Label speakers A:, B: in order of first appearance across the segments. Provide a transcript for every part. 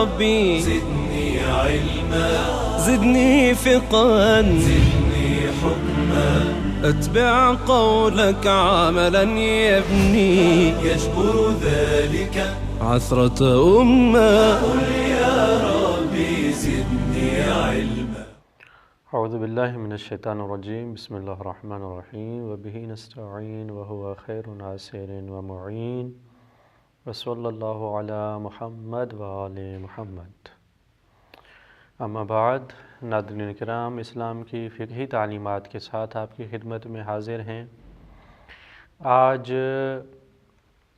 A: ربي
B: زدني علما
A: زدني فقها
B: زدني حكما
A: أتبع قولك عملا يبني
B: يجبر ذلك
A: عثرة أمة.
B: قل يا ربي زدني علما.
C: اعوذ باللہ من الشیطان الرجیم. بسم اللہ الرحمن الرحیم. وبہ نستعین وہو خیر ناصر ومعین وصلی اللہ علی محمد وآل محمد. اما بعد، ناظرین کرام، اسلام کی فقہی تعلیمات کے ساتھ آپ کی خدمت میں حاضر ہیں. آج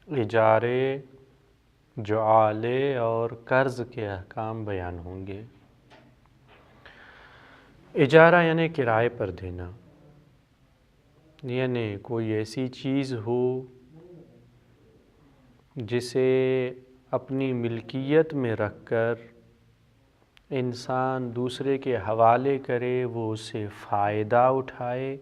C: اجارے، جعالے اور قرض کے احکام بیان ہوں گے. اجارہ یعنی کرائے پر دینا، یعنی کوئی ایسی چیز ہو جسے اپنی ملکیت میں رکھ کر انسان دوسرے کے حوالے کرے، وہ اس سے فائدہ اٹھائے،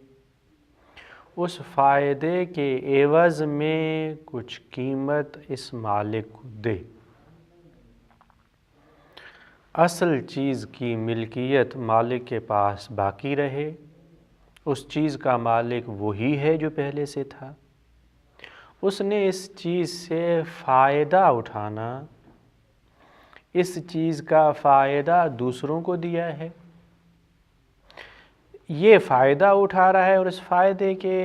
C: اس فائدے کے عوض میں کچھ قیمت اس مالک کو دے. اصل چیز کی ملکیت مالک کے پاس باقی رہے، اس چیز کا مالک وہی ہے جو پہلے سے تھا. اس نے اس چیز سے فائدہ اٹھانا، اس چیز کا فائدہ دوسروں کو دیا ہے. یہ فائدہ اٹھا رہا ہے اور اس فائدے کے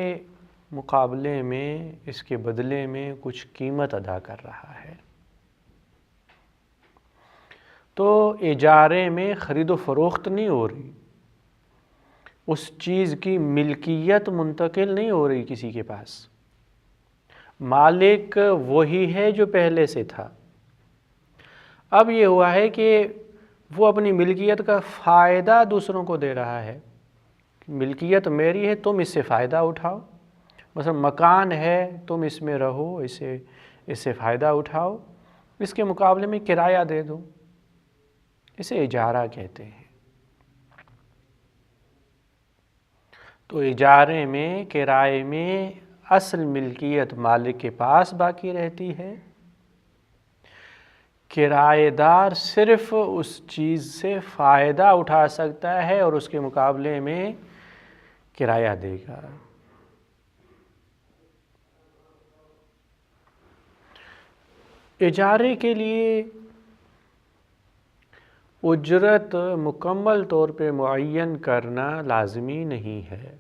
C: مقابلے میں، اس کے بدلے میں کچھ قیمت ادا کر رہا ہے. تو اجارے میں خرید و فروخت نہیں ہو رہی، اس چیز کی ملکیت منتقل نہیں ہو رہی کسی کے پاس. مالک وہی ہے جو پہلے سے تھا. اب یہ ہوا ہے کہ وہ اپنی ملکیت کا فائدہ دوسروں کو دے رہا ہے. ملکیت میری ہے، تم اس سے فائدہ اٹھاؤ. مثلا مکان ہے، تم اس میں رہو، اس سے فائدہ اٹھاؤ، اس کے مقابلے میں کرایہ دے دو. اسے اجارہ کہتے ہیں. تو اجارے میں، کرائے میں اصل ملکیت مالک کے پاس باقی رہتی ہے. کرایہ دار صرف اس چیز سے فائدہ اٹھا سکتا ہے اور اس کے مقابلے میں کرایہ دے گا. اجارے کے لیے اجرت مکمل طور پہ معین کرنا لازمی نہیں ہے.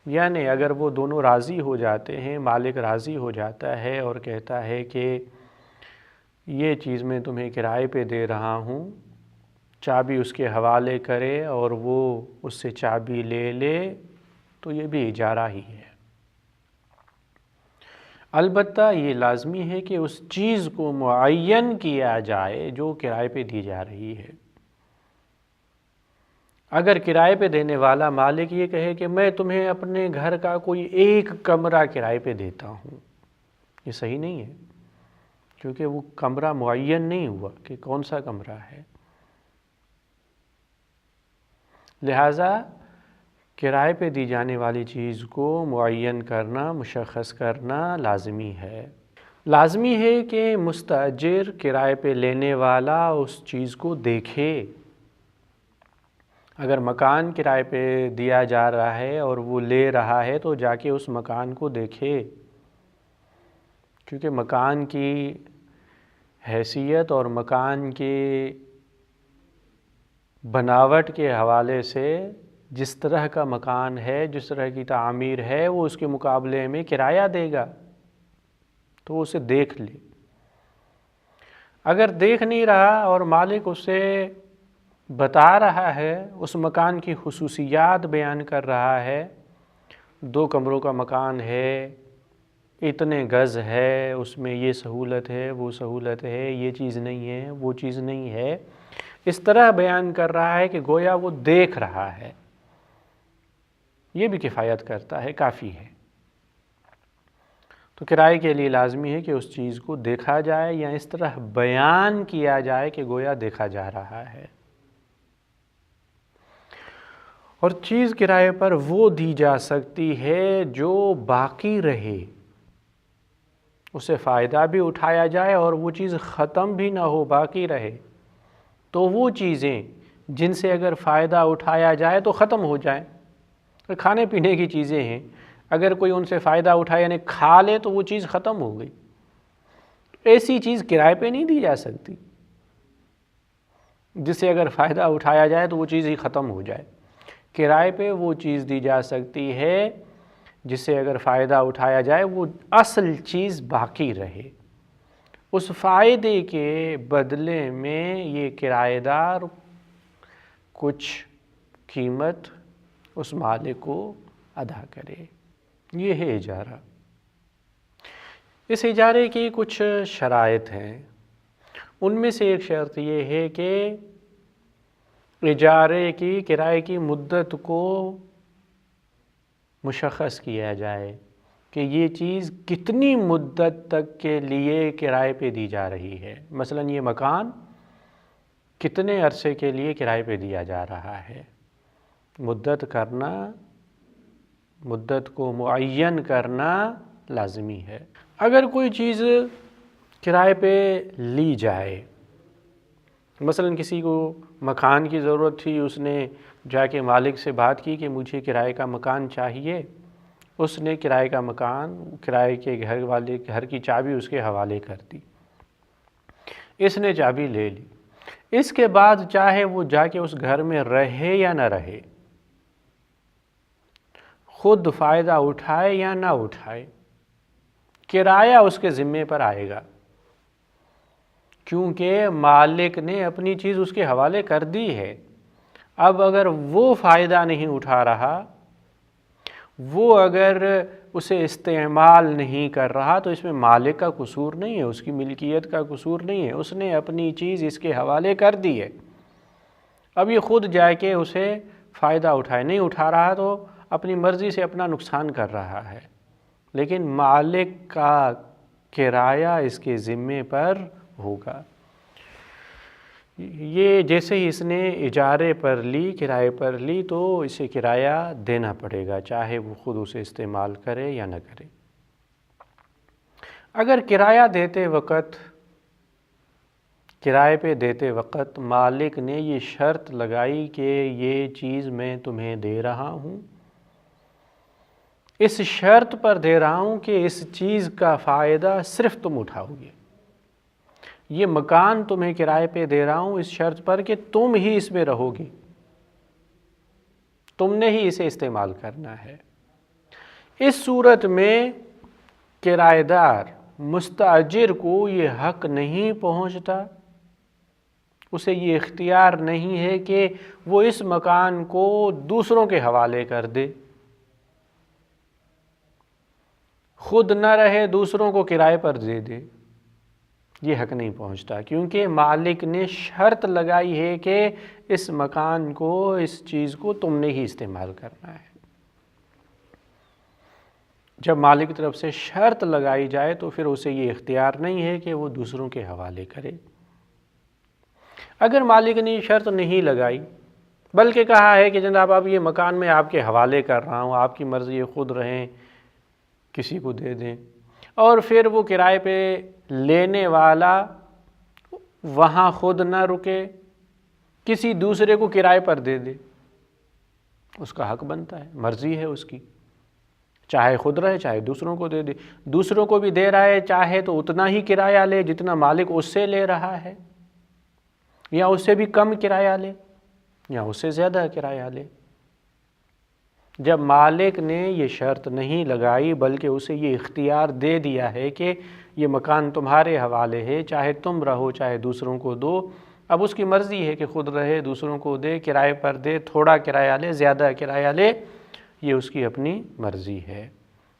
C: یعنی اگر وہ دونوں راضی ہو جاتے ہیں، مالک راضی ہو جاتا ہے اور کہتا ہے کہ یہ چیز میں تمہیں کرائے پہ دے رہا ہوں، چابی اس کے حوالے کرے اور وہ اس سے چابی لے لے، تو یہ بھی اجارہ ہی ہے. البتہ یہ لازمی ہے کہ اس چیز کو معین کیا جائے جو کرائے پہ دی جا رہی ہے. اگر کرائے پہ دینے والا مالک یہ کہے کہ میں تمہیں اپنے گھر کا کوئی ایک کمرہ کرائے پہ دیتا ہوں، یہ صحیح نہیں ہے، کیونکہ وہ کمرہ معین نہیں ہوا کہ کون سا کمرہ ہے. لہٰذا کرائے پہ دی جانے والی چیز کو معین کرنا، مشخص کرنا لازمی ہے. لازمی ہے کہ مستاجر، کرائے پہ لینے والا، اس چیز کو دیکھے. اگر مکان کرائے پہ دیا جا رہا ہے اور وہ لے رہا ہے تو جا کے اس مکان کو دیکھے، کیونکہ مکان کی حیثیت اور مکان کی بناوٹ کے حوالے سے جس طرح کا مکان ہے، جس طرح کی تعمیر ہے، وہ اس کے مقابلے میں کرایہ دے گا، تو وہ اسے دیکھ لے. اگر دیکھ نہیں رہا اور مالک اسے بتا رہا ہے، اس مکان کی خصوصیات بیان کر رہا ہے، 2 کمروں کا مکان ہے، اتنے گز ہے، اس میں یہ سہولت ہے، وہ سہولت ہے، یہ چیز نہیں ہے، وہ چیز نہیں ہے، اس طرح بیان کر رہا ہے کہ گویا وہ دیکھ رہا ہے، یہ بھی کفایت کرتا ہے، کافی ہے. تو کرائے کے لیے لازمی ہے کہ اس چیز کو دیکھا جائے یا اس طرح بیان کیا جائے کہ گویا دیکھا جا رہا ہے. اور چیز کرائے پر وہ دی جا سکتی ہے جو باقی رہے، اسے فائدہ بھی اٹھایا جائے اور وہ چیز ختم بھی نہ ہو، باقی رہے، تو وہ چیزیں جن سے اگر فائدہ اٹھایا جائے تو ختم ہو جائیں. کھانے پینے کی چیزیں ہیں، اگر کوئی ان سے فائدہ اٹھائے یعنی کھا لے تو وہ چیز ختم ہو گئی. ایسی چیز کرائے پہ نہیں دی جا سکتی جس سے اگر فائدہ اٹھایا جائے تو وہ چیز ہی ختم ہو جائے. کرائے پہ وہ چیز دی جا سکتی ہے جس سے اگر فائدہ اٹھایا جائے وہ اصل چیز باقی رہے. اس فائدے کے بدلے میں یہ کرایہ دار کچھ قیمت اس مالک کو ادا کرے. یہ ہے اجارہ. اس اجارے کی کچھ شرائط ہیں. ان میں سے ایک شرط یہ ہے کہ اجارے کی کرائے کی مدت کو مشخص کیا جائے کہ یہ چیز کتنی مدت تک کے لیے کرائے پہ دی جا رہی ہے. مثلا یہ مکان کتنے عرصے کے لیے کرائے پہ دیا جا رہا ہے. مدت کو معین کرنا لازمی ہے. اگر کوئی چیز کرائے پہ لی جائے، مثلا کسی کو مکان کی ضرورت تھی، اس نے جا کے مالک سے بات کی کہ مجھے کرائے کا مکان چاہیے. اس نے کرائے کا مکان، کرائے کے گھر کی چابی اس کے حوالے کر دی. اس نے چابی لے لی. اس کے بعد چاہے وہ جا کے اس گھر میں رہے یا نہ رہے، خود فائدہ اٹھائے یا نہ اٹھائے، کرایہ اس کے ذمے پر آئے گا، کیونکہ مالک نے اپنی چیز اس کے حوالے کر دی ہے. اب اگر وہ فائدہ نہیں اٹھا رہا، وہ اگر اسے استعمال نہیں کر رہا تو اس میں مالک کا قصور نہیں ہے، اس کی ملکیت کا قصور نہیں ہے. اس نے اپنی چیز اس کے حوالے کر دی ہے. اب یہ خود جا کے اسے فائدہ اٹھائے، نہیں اٹھا رہا تو اپنی مرضی سے اپنا نقصان کر رہا ہے، لیکن مالک کا کرایہ اس کے ذمے پر ہوگا. یہ جیسے ہی اس نے اجارے پر لی، کرائے پر لی، تو اسے کرایہ دینا پڑے گا، چاہے وہ خود اسے استعمال کرے یا نہ کرے. اگر کرایہ پہ دیتے وقت مالک نے یہ شرط لگائی کہ یہ چیز میں تمہیں دے رہا ہوں، اس شرط پر دے رہا ہوں کہ اس چیز کا فائدہ صرف تم اٹھاؤ گے، یہ مکان تمہیں کرائے پہ دے رہا ہوں اس شرط پر کہ تم ہی اس میں رہو گی، تم نے ہی اسے استعمال کرنا ہے. اس صورت میں کرایہ دار مستاجر کو یہ حق نہیں پہنچتا، اسے یہ اختیار نہیں ہے کہ وہ اس مکان کو دوسروں کے حوالے کر دے، خود نہ رہے دوسروں کو کرائے پر دے دے. یہ حق نہیں پہنچتا، کیونکہ مالک نے شرط لگائی ہے کہ اس مکان کو، اس چیز کو تم نے ہی استعمال کرنا ہے. جب مالک کی طرف سے شرط لگائی جائے تو پھر اسے یہ اختیار نہیں ہے کہ وہ دوسروں کے حوالے کرے. اگر مالک نے شرط نہیں لگائی بلکہ کہا ہے کہ جناب اب یہ مکان میں آپ کے حوالے کر رہا ہوں، آپ کی مرضی ہے، خود رہیں، کسی کو دے دیں، اور پھر وہ کرائے پہ لینے والا وہاں خود نہ رکے، کسی دوسرے کو کرائے پر دے دے، اس کا حق بنتا ہے، مرضی ہے اس کی، چاہے خود رہے چاہے دوسروں کو دے دے. دوسروں کو بھی دے رہا ہے، چاہے تو اتنا ہی کرایہ لے جتنا مالک اس سے لے رہا ہے، یا اس سے بھی کم کرایہ لے، یا اس سے زیادہ کرایہ لے. جب مالک نے یہ شرط نہیں لگائی بلکہ اسے یہ اختیار دے دیا ہے کہ یہ مکان تمہارے حوالے ہے، چاہے تم رہو چاہے دوسروں کو دو، اب اس کی مرضی ہے کہ خود رہے، دوسروں کو دے، کرائے پر دے، تھوڑا کرایہ لے، زیادہ کرایہ لے، یہ اس کی اپنی مرضی ہے.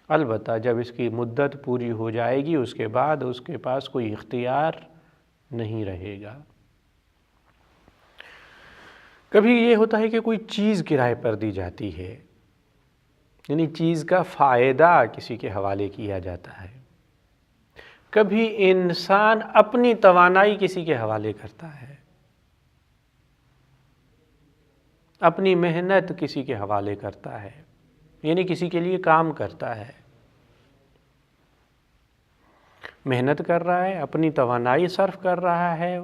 C: البتہ جب اس کی مدت پوری ہو جائے گی اس کے بعد اس کے پاس کوئی اختیار نہیں رہے گا. کبھی یہ ہوتا ہے کہ کوئی چیز کرائے پر دی جاتی ہے، یعنی چیز کا فائدہ کسی کے حوالے کیا جاتا ہے. کبھی انسان اپنی توانائی کسی کے حوالے کرتا ہے، اپنی محنت کسی کے حوالے کرتا ہے، یعنی کسی کے لیے کام کرتا ہے. محنت کر رہا ہے، اپنی توانائی صرف کر رہا ہے،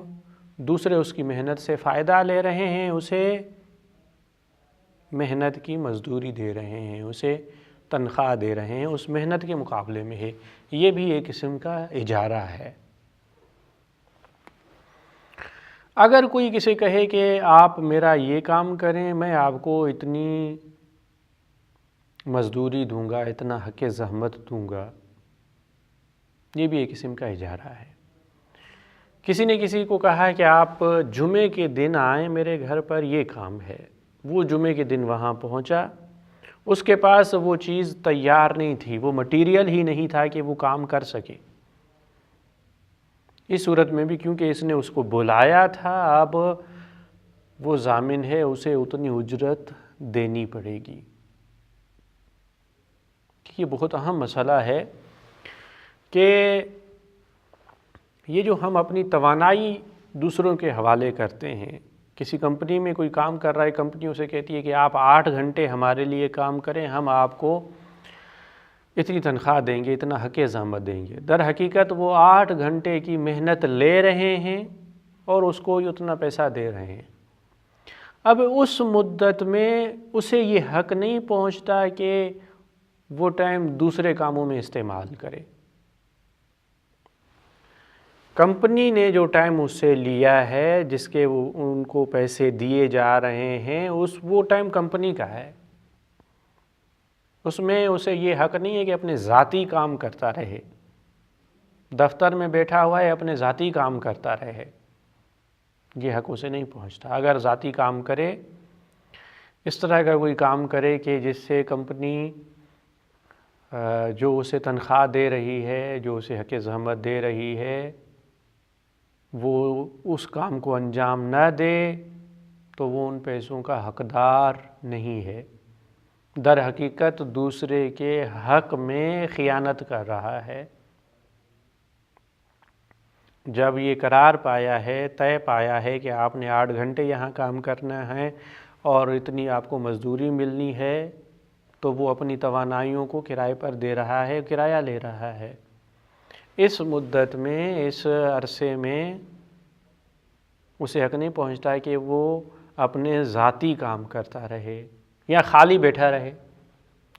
C: دوسرے اس کی محنت سے فائدہ لے رہے ہیں، اسے محنت کی مزدوری دے رہے ہیں، اسے تنخواہ دے رہے ہیں، اس محنت کے مقابلے میں ہے۔ یہ بھی ایک قسم کا اجارہ ہے۔ اگر کوئی کسی کہے کہ آپ میرا یہ کام کریں، میں آپ کو اتنی مزدوری دوں گا، اتنا حق زحمت دوں گا، یہ بھی ایک قسم کا اجارہ ہے۔ کسی نے کسی کو کہا کہ آپ جمعے کے دن آئیں میرے گھر پر، یہ کام ہے۔ وہ جمعے کے دن وہاں پہنچا، اس کے پاس وہ چیز تیار نہیں تھی، وہ مٹیریل ہی نہیں تھا کہ وہ کام کر سکے۔ اس صورت میں بھی کیونکہ اس نے اس کو بلایا تھا، اب وہ ضامن ہے، اسے اتنی اجرت دینی پڑے گی۔ یہ بہت اہم مسئلہ ہے کہ یہ جو ہم اپنی توانائی دوسروں کے حوالے کرتے ہیں، کسی کمپنی میں کوئی کام کر رہا ہے، کمپنی اسے کہتی ہے کہ آپ 8 گھنٹے ہمارے لیے کام کریں، ہم آپ کو اتنی تنخواہ دیں گے، اتنا حق زحمت دیں گے۔ در حقیقت وہ 8 گھنٹے کی محنت لے رہے ہیں اور اس کو اتنا پیسہ دے رہے ہیں۔ اب اس مدت میں اسے یہ حق نہیں پہنچتا کہ وہ ٹائم دوسرے کاموں میں استعمال کرے۔ کمپنی نے جو ٹائم اس سے لیا ہے، جس کے ان کو پیسے دیے جا رہے ہیں، وہ ٹائم کمپنی کا ہے۔ اس میں اسے یہ حق نہیں ہے کہ اپنے ذاتی کام کرتا رہے، دفتر میں بیٹھا ہوا ہے اپنے ذاتی کام کرتا رہے، یہ حق اسے نہیں پہنچتا۔ اگر ذاتی کام کرے، اس طرح کا کوئی کام کرے کہ جس سے کمپنی جو اسے تنخواہ دے رہی ہے، جو اسے حق زحمت دے رہی ہے، وہ اس کام کو انجام نہ دے تو وہ ان پیسوں کا حقدار نہیں ہے، در حقیقت دوسرے کے حق میں خیانت کر رہا ہے۔ جب یہ قرار پایا ہے، طے پایا ہے کہ آپ نے 8 گھنٹے یہاں کام کرنا ہے اور اتنی آپ کو مزدوری ملنی ہے، تو وہ اپنی توانائیوں کو کرائے پر دے رہا ہے، کرایہ لے رہا ہے۔ اس مدت میں، اس عرصے میں اسے حق نہیں پہنچتا کہ وہ اپنے ذاتی کام کرتا رہے یا خالی بیٹھا رہے۔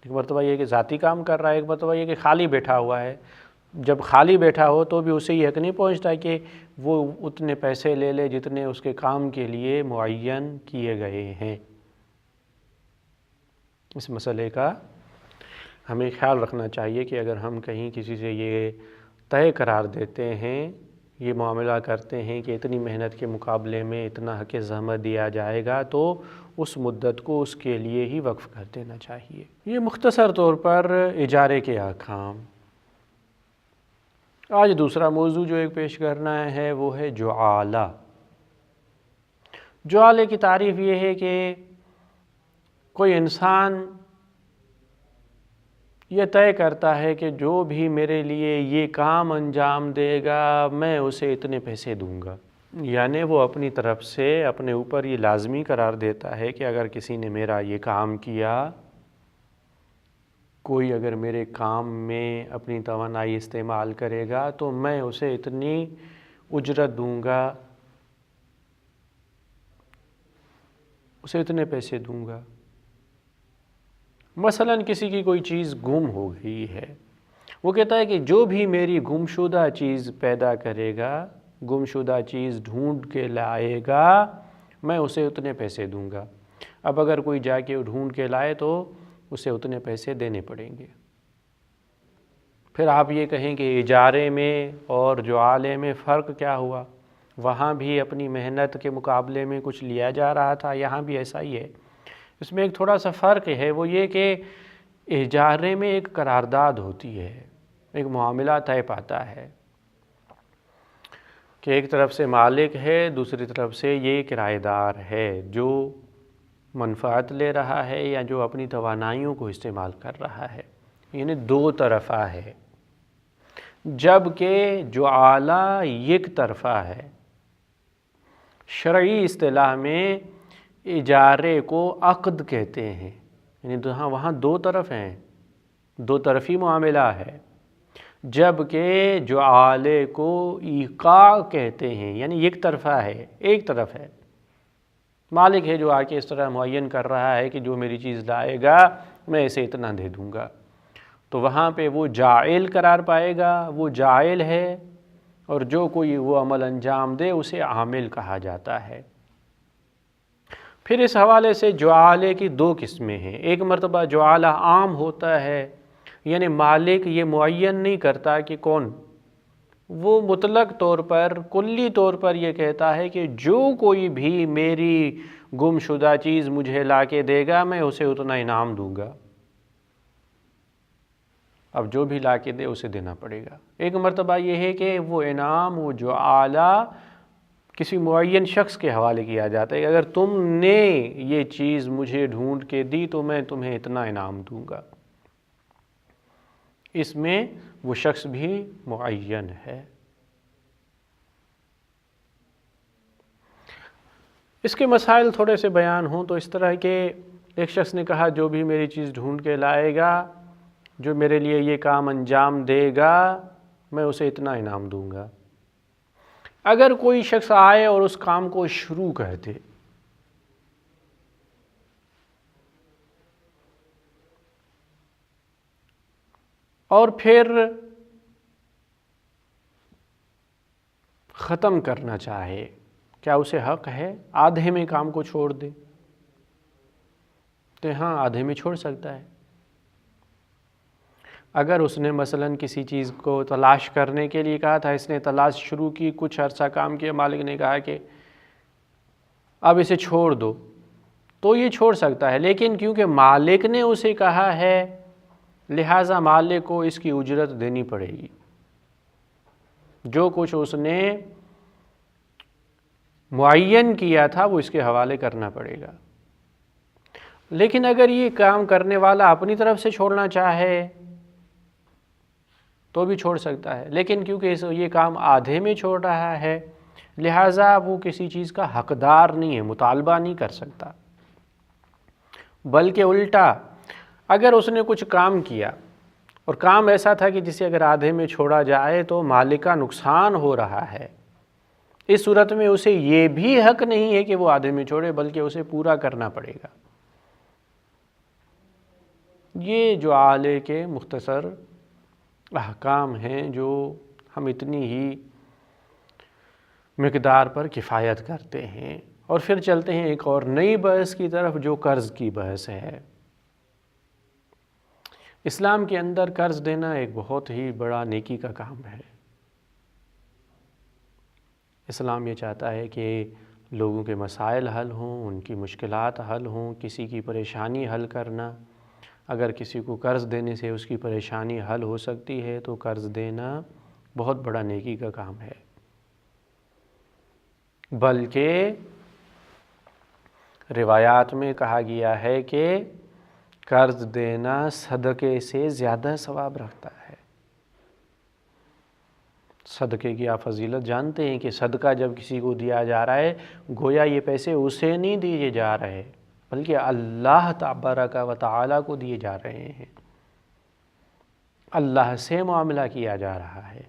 C: ایک مرتبہ یہ کہ ذاتی کام کر رہا ہے، ایک مرتبہ یہ کہ خالی بیٹھا ہوا ہے۔ جب خالی بیٹھا ہو تو بھی اسے یہ حق نہیں پہنچتا کہ وہ اتنے پیسے لے لے جتنے اس کے کام کے لیے معین کیے گئے ہیں۔ اس مسئلے کا ہمیں خیال رکھنا چاہیے کہ اگر ہم کہیں کسی سے یہ طے قرار دیتے ہیں، یہ معاملہ کرتے ہیں کہ اتنی محنت کے مقابلے میں اتنا حق زحمت دیا جائے گا، تو اس مدت کو اس کے لیے ہی وقف کر دینا چاہیے۔ یہ مختصر طور پر اجارے کے احکام۔ آج دوسرا موضوع جو ایک پیش کرنا ہے وہ ہے جعالہ۔ جعالے کی تعریف یہ ہے کہ کوئی انسان یہ طے کرتا ہے کہ جو بھی میرے لیے یہ کام انجام دے گا میں اسے اتنے پیسے دوں گا، یعنی وہ اپنی طرف سے اپنے اوپر یہ لازمی قرار دیتا ہے کہ اگر کسی نے میرا یہ کام کیا، کوئی اگر میرے کام میں اپنی توانائی استعمال کرے گا تو میں اسے اتنی اجرت دوں گا، اسے اتنے پیسے دوں گا۔ مثلاً کسی کی کوئی چیز گم ہو گئی ہے، وہ کہتا ہے کہ جو بھی میری گمشدہ چیز پیدا کرے گا، گمشدہ چیز ڈھونڈ کے لائے گا، میں اسے اتنے پیسے دوں گا۔ اب اگر کوئی جا کے ڈھونڈ کے لائے تو اسے اتنے پیسے دینے پڑیں گے۔ پھر آپ یہ کہیں کہ اجارے میں اور جعالے میں فرق کیا ہوا؟ وہاں بھی اپنی محنت کے مقابلے میں کچھ لیا جا رہا تھا، یہاں بھی ایسا ہی ہے۔ اس میں ایک تھوڑا سا فرق ہے، وہ یہ کہ اجارے میں ایک قرارداد ہوتی ہے، ایک معاملہ طے پاتا ہے کہ ایک طرف سے مالک ہے، دوسری طرف سے یہ کرایہ دار ہے جو منفعت لے رہا ہے یا جو اپنی توانائیوں کو استعمال کر رہا ہے، یعنی دو طرفہ ہے۔ جبکہ جعالہ یک طرفہ ہے۔ شرعی اصطلاح میں اجارے کو عقد کہتے ہیں، یعنی وہاں دو طرف ہیں، دو طرفی معاملہ ہے۔ جبکہ جعالے کو ایقاع کہتے ہیں، یعنی ایک طرفہ ہے، ایک طرف ہے۔ مالک ہے جو آ کے اس طرح معین کر رہا ہے کہ جو میری چیز لائے گا میں اسے اتنا دے دوں گا، تو وہاں پہ وہ جاعل قرار پائے گا، وہ جاعل ہے، اور جو کوئی وہ عمل انجام دے اسے عامل کہا جاتا ہے۔ پھر اس حوالے سے جعالے کی دو قسمیں ہیں۔ ایک مرتبہ جعالہ عام ہوتا ہے، یعنی مالک یہ معین نہیں کرتا کہ کون، وہ مطلق طور پر، کلی طور پر یہ کہتا ہے کہ جو کوئی بھی میری گم شدہ چیز مجھے لا کے دے گا میں اسے اتنا انعام دوں گا۔ اب جو بھی لا کے دے اسے دینا پڑے گا۔ ایک مرتبہ یہ ہے کہ وہ انعام، وہ جعالہ کسی معین شخص کے حوالے کیا جاتا ہے کہ اگر تم نے یہ چیز مجھے ڈھونڈ کے دی تو میں تمہیں اتنا انعام دوں گا۔ اس میں وہ شخص بھی معین ہے۔ اس کے مسائل تھوڑے سے بیان ہوں تو اس طرح کہ ایک شخص نے کہا جو بھی میری چیز ڈھونڈ کے لائے گا، جو میرے لیے یہ کام انجام دے گا میں اسے اتنا انعام دوں گا۔ اگر کوئی شخص آئے اور اس کام کو شروع کر دے، اور پھر ختم کرنا چاہے، کیا اسے حق ہے آدھے میں کام کو چھوڑ دے؟ تو ہاں، آدھے میں چھوڑ سکتا ہے۔ اگر اس نے مثلاً کسی چیز کو تلاش کرنے کے لیے کہا تھا، اس نے تلاش شروع کی، کچھ عرصہ کام کیا، مالک نے کہا کہ اب اسے چھوڑ دو، تو یہ چھوڑ سکتا ہے۔ لیکن کیونکہ مالک نے اسے کہا ہے لہٰذا مالک کو اس کی اجرت دینی پڑے گی، جو کچھ اس نے معین کیا تھا وہ اس کے حوالے کرنا پڑے گا۔ لیکن اگر یہ کام کرنے والا اپنی طرف سے چھوڑنا چاہے تو بھی چھوڑ سکتا ہے، لیکن کیونکہ یہ کام آدھے میں چھوڑ رہا ہے لہٰذا وہ کسی چیز کا حقدار نہیں ہے، مطالبہ نہیں کر سکتا۔ بلکہ الٹا، اگر اس نے کچھ کام کیا اور کام ایسا تھا کہ جسے اگر آدھے میں چھوڑا جائے تو مالک کا نقصان ہو رہا ہے، اس صورت میں اسے یہ بھی حق نہیں ہے کہ وہ آدھے میں چھوڑے، بلکہ اسے پورا کرنا پڑے گا۔ یہ جعالے کے مختصر احکام ہیں جو ہم اتنی ہی مقدار پر کفایت کرتے ہیں، اور پھر چلتے ہیں ایک اور نئی بحث کی طرف جو قرض کی بحث ہے۔ اسلام کے اندر قرض دینا ایک بہت ہی بڑا نیکی کا کام ہے۔ اسلام یہ چاہتا ہے کہ لوگوں کے مسائل حل ہوں، ان کی مشکلات حل ہوں، کسی کی پریشانی حل کرنا۔ اگر کسی کو قرض دینے سے اس کی پریشانی حل ہو سکتی ہے تو قرض دینا بہت بڑا نیکی کا کام ہے۔ بلکہ روایات میں کہا گیا ہے کہ قرض دینا صدقے سے زیادہ ثواب رکھتا ہے۔ صدقے کی آپ فضیلت جانتے ہیں کہ صدقہ جب کسی کو دیا جا رہا ہے گویا یہ پیسے اسے نہیں دیے جا رہے بلکہ اللہ تبارک و تعالی کو دیے جا رہے ہیں، اللہ سے معاملہ کیا جا رہا ہے،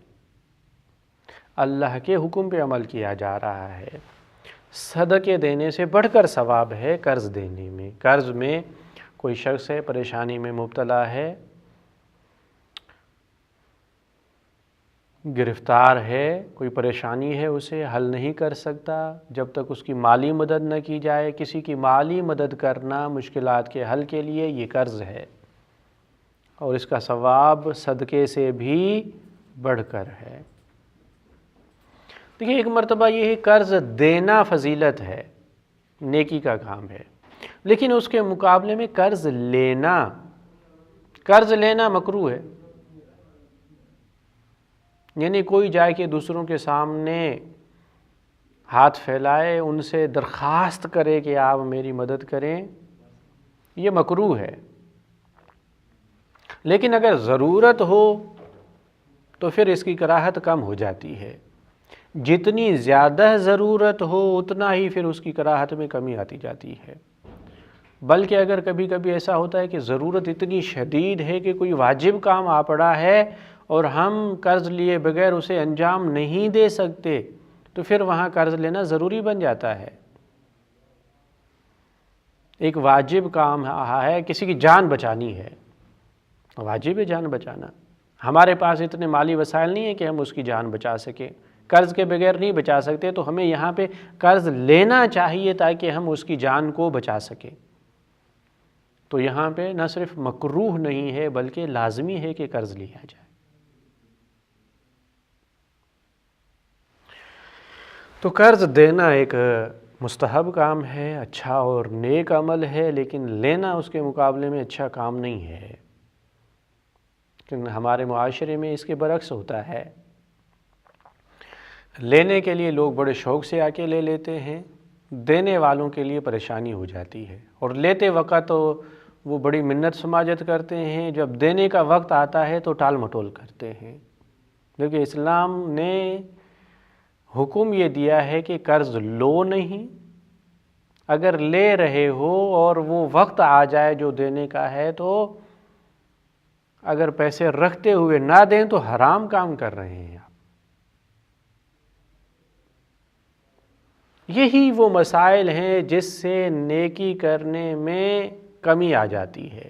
C: اللہ کے حکم پہ عمل کیا جا رہا ہے۔ صدقے دینے سے بڑھ کر ثواب ہے قرض دینے میں۔ قرض میں کوئی شخص ہے پریشانی میں مبتلا ہے، گرفتار ہے، کوئی پریشانی ہے، اسے حل نہیں کر سکتا جب تک اس کی مالی مدد نہ کی جائے۔ کسی کی مالی مدد کرنا مشکلات کے حل کے لیے یہ قرض ہے، اور اس کا ثواب صدقے سے بھی بڑھ کر ہے۔ دیکھیے، ایک مرتبہ یہ قرض دینا فضیلت ہے، نیکی کا کام ہے، لیکن اس کے مقابلے میں قرض لینا مکروہ ہے۔ یعنی کوئی جائے کہ دوسروں کے سامنے ہاتھ پھیلائے، ان سے درخواست کرے کہ آپ میری مدد کریں، یہ مکروہ ہے۔ لیکن اگر ضرورت ہو تو پھر اس کی کراہت کم ہو جاتی ہے۔ جتنی زیادہ ضرورت ہو اتنا ہی پھر اس کی کراہت میں کمی آتی جاتی ہے۔ بلکہ اگر کبھی کبھی ایسا ہوتا ہے کہ ضرورت اتنی شدید ہے کہ کوئی واجب کام آ پڑا ہے اور ہم قرض لیے بغیر اسے انجام نہیں دے سکتے تو پھر وہاں قرض لینا ضروری بن جاتا ہے۔ ایک واجب کام ہے، کسی کی جان بچانی ہے، واجب ہے جان بچانا۔ ہمارے پاس اتنے مالی وسائل نہیں ہیں کہ ہم اس کی جان بچا سکیں، قرض کے بغیر نہیں بچا سکتے، تو ہمیں یہاں پہ قرض لینا چاہیے تاکہ ہم اس کی جان کو بچا سکیں۔ تو یہاں پہ نہ صرف مکروہ نہیں ہے بلکہ لازمی ہے کہ قرض لیا جائے۔ تو قرض دینا ایک مستحب کام ہے، اچھا اور نیک عمل ہے، لیکن لینا اس کے مقابلے میں اچھا کام نہیں ہے، کیونکہ ہمارے معاشرے میں اس کے برعکس ہوتا ہے۔ لینے کے لیے لوگ بڑے شوق سے آ کے لے لیتے ہیں، دینے والوں کے لیے پریشانی ہو جاتی ہے، اور لیتے وقت وہ بڑی منت سماجت کرتے ہیں، جب دینے کا وقت آتا ہے تو ٹال مٹول کرتے ہیں۔ کیونکہ اسلام نے حکم یہ دیا ہے کہ قرض لو نہیں، اگر لے رہے ہو اور وہ وقت آ جائے جو دینے کا ہے تو اگر پیسے رکھتے ہوئے نہ دیں تو حرام کام کر رہے ہیں آپ۔ یہی وہ مسائل ہیں جس سے نیکی کرنے میں کمی آ جاتی ہے۔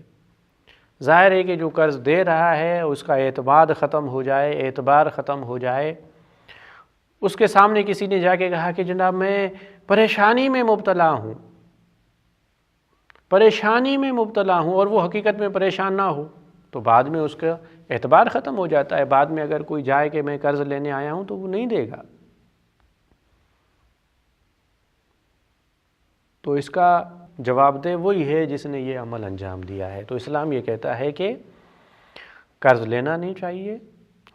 C: ظاہر ہے کہ جو قرض دے رہا ہے اس کا اعتماد ختم ہو جائے، اعتبار ختم ہو جائے، اس کے سامنے کسی نے جا کے کہا کہ جناب میں پریشانی میں مبتلا ہوں، پریشانی میں مبتلا ہوں، اور وہ حقیقت میں پریشان نہ ہو، تو بعد میں اس کا اعتبار ختم ہو جاتا ہے۔ بعد میں اگر کوئی جائے کہ میں قرض لینے آیا ہوں تو وہ نہیں دے گا۔ تو اس کا جواب دہ وہی ہے جس نے یہ عمل انجام دیا ہے۔ تو اسلام یہ کہتا ہے کہ قرض لینا نہیں چاہیے،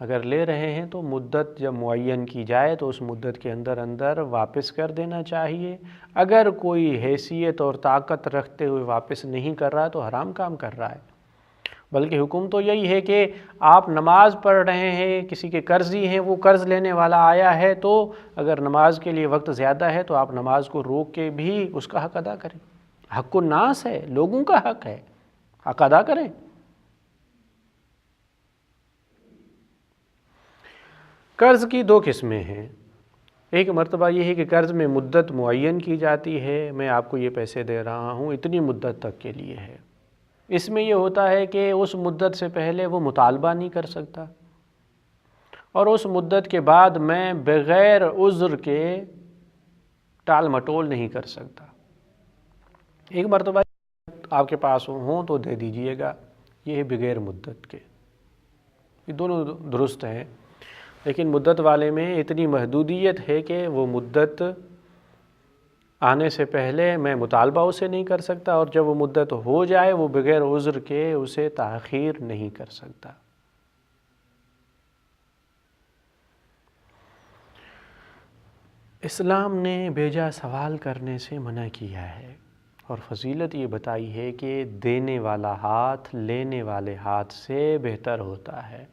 C: اگر لے رہے ہیں تو مدت جب معین کی جائے تو اس مدت کے اندر اندر واپس کر دینا چاہیے۔ اگر کوئی حیثیت اور طاقت رکھتے ہوئے واپس نہیں کر رہا تو حرام کام کر رہا ہے۔ بلکہ حکم تو یہی ہے کہ آپ نماز پڑھ رہے ہیں، کسی کے قرضی ہیں، وہ قرض لینے والا آیا ہے، تو اگر نماز کے لیے وقت زیادہ ہے تو آپ نماز کو روک کے بھی اس کا حق ادا کریں۔ حق الناس ہے، لوگوں کا حق ہے، حق ادا کریں۔ قرض کی دو قسمیں ہیں۔ ایک مرتبہ یہ ہے کہ قرض میں مدت معین کی جاتی ہے، میں آپ کو یہ پیسے دے رہا ہوں، اتنی مدت تک کے لیے ہے۔ اس میں یہ ہوتا ہے کہ اس مدت سے پہلے وہ مطالبہ نہیں کر سکتا، اور اس مدت کے بعد میں بغیر عذر کے ٹال مٹول نہیں کر سکتا۔ ایک مرتبہ آپ کے پاس ہوں تو دے دیجئے گا، یہ ہے بغیر مدت کے، یہ دونوں درست ہیں۔ لیکن مدت والے میں اتنی محدودیت ہے کہ وہ مدت آنے سے پہلے میں مطالبہ اسے نہیں کر سکتا، اور جب وہ مدت ہو جائے وہ بغیر عذر کے اسے تاخیر نہیں کر سکتا۔ اسلام نے بیجا سوال کرنے سے منع کیا ہے، اور فضیلت یہ بتائی ہے کہ دینے والا ہاتھ لینے والے ہاتھ سے بہتر ہوتا ہے۔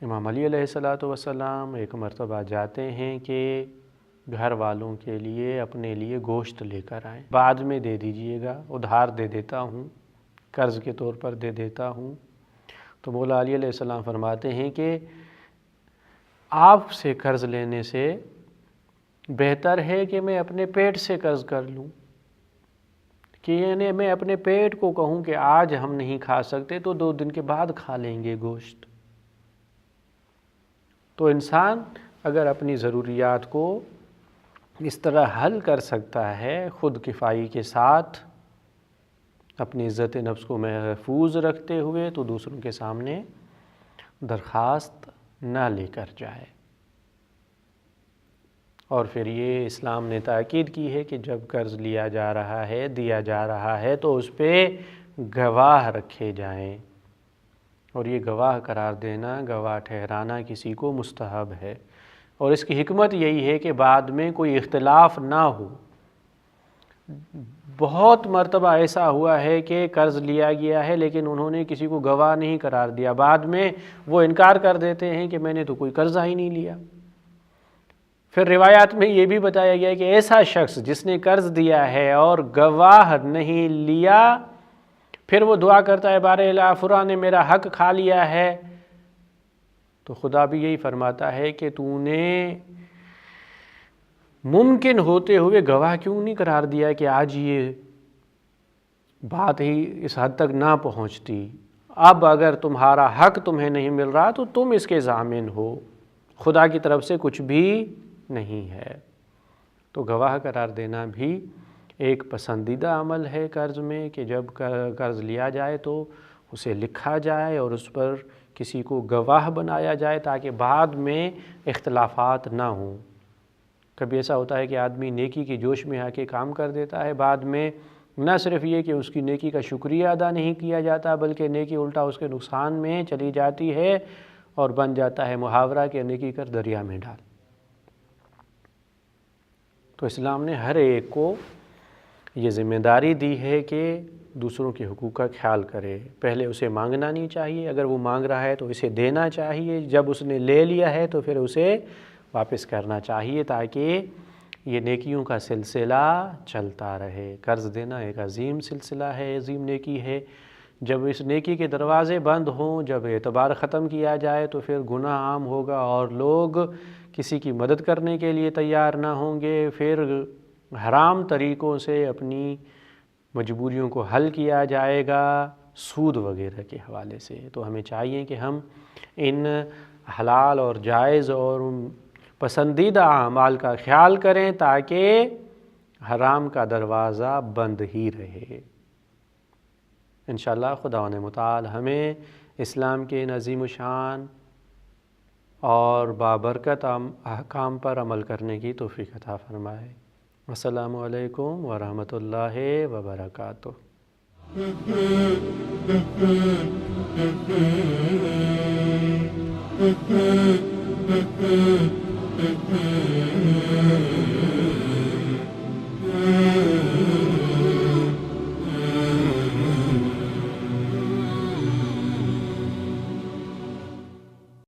C: امام علی علیہ السلام ایک مرتبہ جاتے ہیں کہ گھر والوں کے لیے اپنے لیے گوشت لے کر آئیں، بعد میں دے دیجئے گا، ادھار دے دیتا ہوں، قرض کے طور پر دے دیتا ہوں۔ تو مولا علی علیہ السلام فرماتے ہیں کہ آپ سے قرض لینے سے بہتر ہے کہ میں اپنے پیٹ سے قرض کر لوں، کہ یعنی میں اپنے پیٹ کو کہوں کہ آج ہم نہیں کھا سکتے تو 2 دن کے بعد کھا لیں گے گوشت۔ تو انسان اگر اپنی ضروریات کو اس طرح حل کر سکتا ہے خود کفائی کے ساتھ، اپنی عزت نفس کو محفوظ رکھتے ہوئے، تو دوسروں کے سامنے درخواست نہ لے کر جائے۔ اور پھر یہ اسلام نے تاکید کی ہے کہ جب قرض لیا جا رہا ہے، دیا جا رہا ہے، تو اس پہ گواہ رکھے جائیں، اور یہ گواہ قرار دینا، گواہ ٹھہرانا کسی کو مستحب ہے۔ اور اس کی حکمت یہی ہے کہ بعد میں کوئی اختلاف نہ ہو۔ بہت مرتبہ ایسا ہوا ہے کہ قرض لیا گیا ہے لیکن انہوں نے کسی کو گواہ نہیں قرار دیا، بعد میں وہ انکار کر دیتے ہیں کہ میں نے تو کوئی قرضہ ہی نہیں لیا۔ پھر روایات میں یہ بھی بتایا گیا کہ ایسا شخص جس نے قرض دیا ہے اور گواہ نہیں لیا، پھر وہ دعا کرتا ہے بار الہ فلاں نے میرا حق کھا لیا ہے، تو خدا بھی یہی فرماتا ہے کہ تو نے ممکن ہوتے ہوئے گواہ کیوں نہیں قرار دیا کہ آج یہ بات ہی اس حد تک نہ پہنچتی، اب اگر تمہارا حق تمہیں نہیں مل رہا تو تم اس کے ضامن ہو، خدا کی طرف سے کچھ بھی نہیں ہے۔ تو گواہ قرار دینا بھی ایک پسندیدہ عمل ہے قرض میں، کہ جب قرض لیا جائے تو اسے لکھا جائے اور اس پر کسی کو گواہ بنایا جائے تاکہ بعد میں اختلافات نہ ہوں۔ کبھی ایسا ہوتا ہے کہ آدمی نیکی کی جوش میں آ کے کام کر دیتا ہے، بعد میں نہ صرف یہ کہ اس کی نیکی کا شکریہ ادا نہیں کیا جاتا بلکہ نیکی الٹا اس کے نقصان میں چلی جاتی ہے اور بن جاتا ہے محاورہ کہ نیکی کر دریا میں ڈال۔ تو اسلام نے ہر ایک کو یہ ذمہ داری دی ہے کہ دوسروں کے حقوق کا خیال کرے۔ پہلے اسے مانگنا نہیں چاہیے، اگر وہ مانگ رہا ہے تو اسے دینا چاہیے، جب اس نے لے لیا ہے تو پھر اسے واپس کرنا چاہیے تاکہ یہ نیکیوں کا سلسلہ چلتا رہے۔ قرض دینا ایک عظیم سلسلہ ہے، عظیم نیکی ہے۔ جب اس نیکی کے دروازے بند ہوں، جب اعتبار ختم کیا جائے تو پھر گناہ عام ہوگا اور لوگ کسی کی مدد کرنے کے لیے تیار نہ ہوں گے، پھر حرام طریقوں سے اپنی مجبوریوں کو حل کیا جائے گا سود وغیرہ کے حوالے سے۔ تو ہمیں چاہیے کہ ہم ان حلال اور جائز اور پسندیدہ اعمال کا خیال کریں تاکہ حرام کا دروازہ بند ہی رہے۔ انشاءاللہ خداوند متعال ہمیں اسلام کے ان عظیم الشان اور بابرکت احکام پر عمل کرنے کی توفیق عطا فرمائے۔ السلام علیکم ورحمۃ اللہ وبرکاتہ۔
B: Mm-hmm.